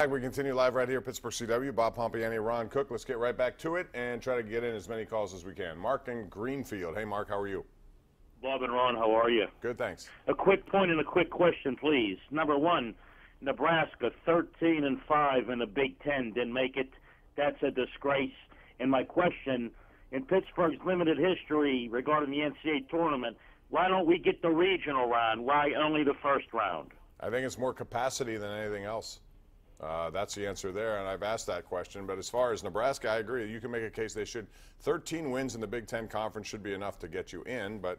We continue live right here, Pittsburgh CW. Bob Pompeani, Ron Cook. Let's get right back to it and try to get in as many calls as we can. Mark in Greenfield. Hey, Mark, how are you? Bob and Ron, how are you? Good, thanks. A quick point and a quick question, please. Number one, Nebraska 13-5 in the Big Ten didn't make it. That's a disgrace. And my question, in Pittsburgh's limited history regarding the NCAA tournament, why don't we get the regional round? Why only the first round? I think it's more capacity than anything else. That's the answer there, and I've asked that question. But as far as Nebraska, I agree. You can make a case they should. 13 wins in the Big Ten Conference should be enough to get you in. But,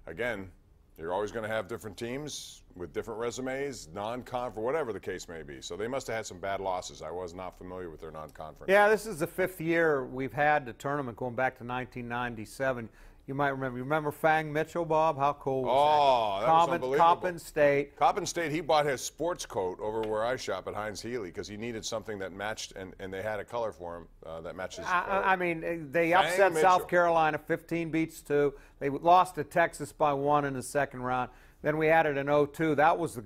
again, you're always going to have different teams with different resumes, non-conference, whatever the case may be. So they must have had some bad losses. I was not familiar with their non-conference. Yeah, this is the 5th year we've had the tournament going back to 1997. You might remember. You remember Fang Mitchell, Bob? How cool was that was unbelievable. Coppin State. Coppin State, he bought his sports coat over where I shop at Heinz Healy because he needed something that matched, and they had a color for him that matched his coat. I mean, they upset South Carolina 15-2. They lost to Texas by 1 in the second round. Then we added an 0-2. That was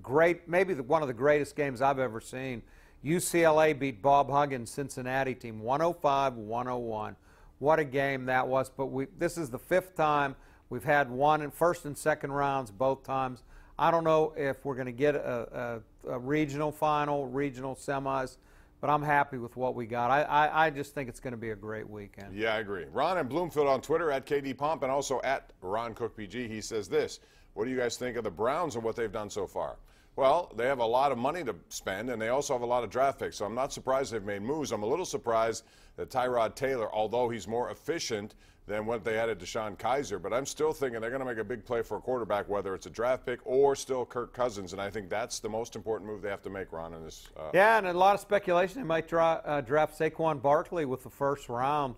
maybe one of the greatest games I've ever seen. UCLA beat Bob Huggins' Cincinnati team 105-101. What a game that was. But this is the 5th time we've had one in first and second rounds both times. I don't know if we're going to get a regional final, regional semis, but I'm happy with what we got. I just think it's going to be a great weekend. Yeah, I agree. Ron in Bloomfield on Twitter at KD Pomp and also at Ron Cook PG. He says this: what do you guys think of the Browns and what they've done so far? Well, they have a lot of money to spend, and they also have a lot of draft picks, so I'm not surprised they've made moves. I'm a little surprised that Tyrod Taylor, although he's more efficient than what they had at Deshaun Kaiser, but I'm still thinking they're going to make a big play for a quarterback, whether it's a draft pick or still Kirk Cousins, and I think that's the most important move they have to make, Ron, in this. Yeah, and a lot of speculation. They might draft Saquon Barkley with the first round.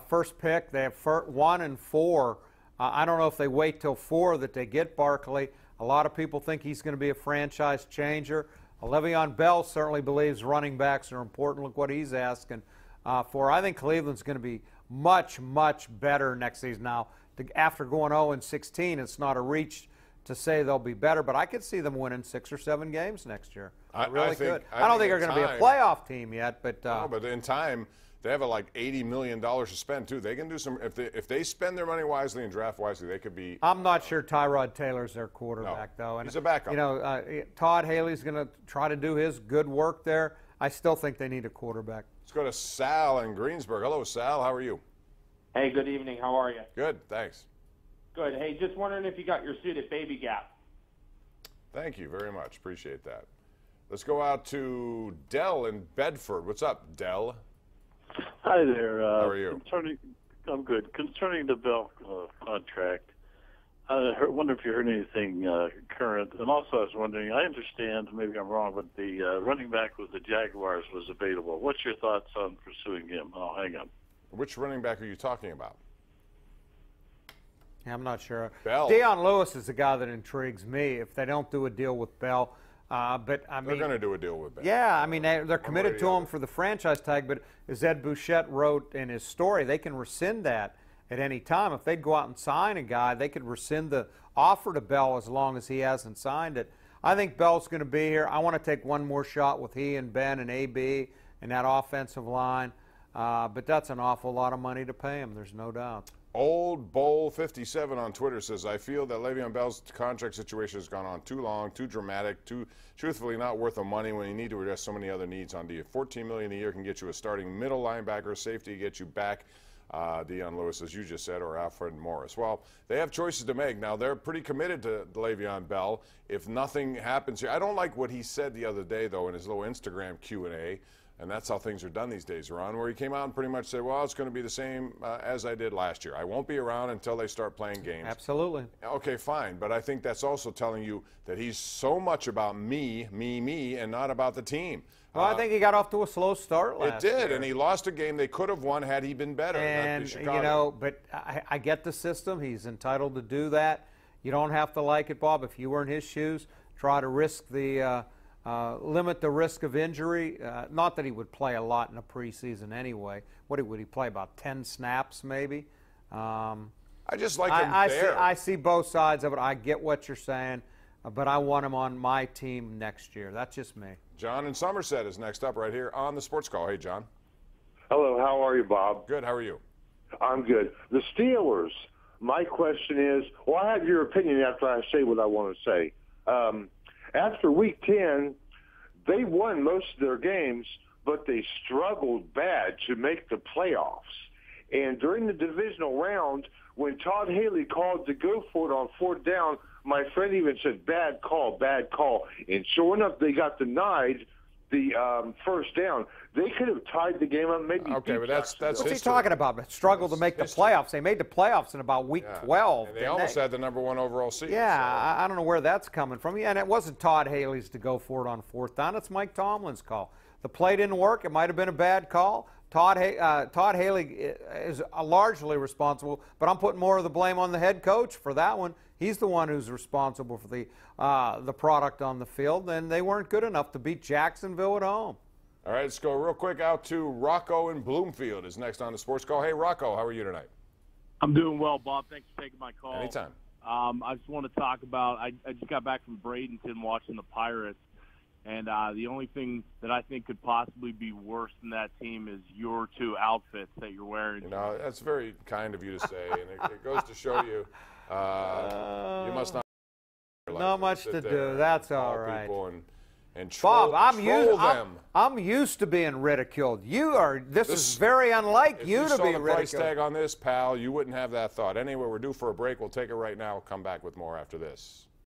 First pick, they have 1 and 4. I don't know if they wait till 4 that they get Barkley. A lot of people think he's going to be a franchise changer. Le'Veon Bell certainly believes running backs are important. Look what he's asking for. I think Cleveland's going to be much, much better next season. Now, after going 0-16, it's not a reach to say they'll be better, but I could see them winning 6 or 7 games next year. I really could. I don't think they're going to be a playoff team yet, but no, but in time. They have like $80 million to spend, too. They can do some – if they spend their money wisely and draft wisely, they could be – I'm not sure Tyrod Taylor's their quarterback, though. And, he's a backup. You know, Todd Haley's going to try to do his good work there. I still think they need a quarterback. Let's go to Sal in Greensburg. Hello, Sal. How are you? Hey, good evening. How are you? Good, thanks. Good. Hey, just wondering if you got your suit at Baby Gap. Thank you very much. Appreciate that. Let's go out to Dell in Bedford. What's up, Dell? Hi there. How are you? I'm good. Concerning the Bell contract, I wonder if you heard anything current. And also, I was wondering, I understand, maybe I'm wrong, but the running back with the Jaguars was available. What's your thoughts on pursuing him? Oh, hang on. Which running back are you talking about? Yeah, I'm not sure. Bell. Deion Lewis is the guy that intrigues me if they don't do a deal with Bell. But I mean, they're going to do a deal with Bell. Yeah, I mean, they're committed to him for the franchise tag, but as Ed Bouchette wrote in his story, they can rescind that at any time. If they'd go out and sign a guy, they could rescind the offer to Bell as long as he hasn't signed it. I think Bell's going to be here. I want to take one more shot with he and Ben and AB and that offensive line, but that's an awful lot of money to pay him, there's no doubt. Old Bowl 57 on Twitter says, I feel that Le'Veon Bell's contract situation has gone on too long, too dramatic, too truthfully not worth the money when you need to address so many other needs on D. $14 million a year can get you a starting middle linebacker, safety, get you back, Deion Lewis, as you just said, or Alfred Morris. Well, they have choices to make. Now, they're pretty committed to Le'Veon Bell. If nothing happens here, I don't like what he said the other day, though, in his little Instagram Q&A. And that's how things are done these days, Ron, where he came out and pretty much said, well, it's going to be the same as I did last year. I won't be around until they start playing games. Absolutely. Okay, fine. But I think that's also telling you that he's so much about me, and not about the team. Well, I think he got off to a slow start last year. It did, and he lost a game they could have won had he been better. And, you know, but I get the system. He's entitled to do that. You don't have to like it, Bob. If you were in his shoes, try to risk the limit the risk of injury. Not that he would play a lot in the preseason anyway. What would he play, about 10 snaps maybe? I just like him there. I see both sides of it. I get what you're saying, but I want him on my team next year. That's just me. John in Somerset is next up right here on the Sports Call. Hey, John. Hello, how are you, Bob? Good, how are you? I'm good. The Steelers, my question is, well, I have your opinion after I say what I want to say. After Week 10, they won most of their games, but they struggled bad to make the playoffs. And during the divisional round, when Todd Haley called to go for it on 4th down, my friend even said, bad call, bad call. And sure enough, they got denied the first down. They could have tied the game up, maybe. Okay, but that's What's he history. talking about? Struggle to make the playoffs. They made the playoffs in about week 12. And they almost had the #1 overall seed. Yeah, so. I don't know where that's coming from. Yeah, and it wasn't Todd Haley's to go for it on 4th down. It's Mike Tomlin's call. The play didn't work. It might have been a bad call. Todd Haley is largely responsible, but I'm putting more of the blame on the head coach for that one. He's the one who's responsible for the product on the field, and they weren't good enough to beat Jacksonville at home. All right, let's go real quick out to Rocco in Bloomfield is next on the Sports Call. Hey, Rocco, how are you tonight? I'm doing well, Bob. Thanks for taking my call. Anytime. I just want to talk about I just got back from Bradenton watching the Pirates, and the only thing that I think could possibly be worse than that team is your 2 outfits that you're wearing. You know, that's very kind of you to say, and it goes to show you you must not much to do. That's all right. And troll, Bob, them. I'm used to being ridiculed. This is very unlike you to be ridiculed. If you saw the price tag on this, pal, you wouldn't have that thought. Anyway, we're due for a break. We'll take it right now. We'll come back with more after this.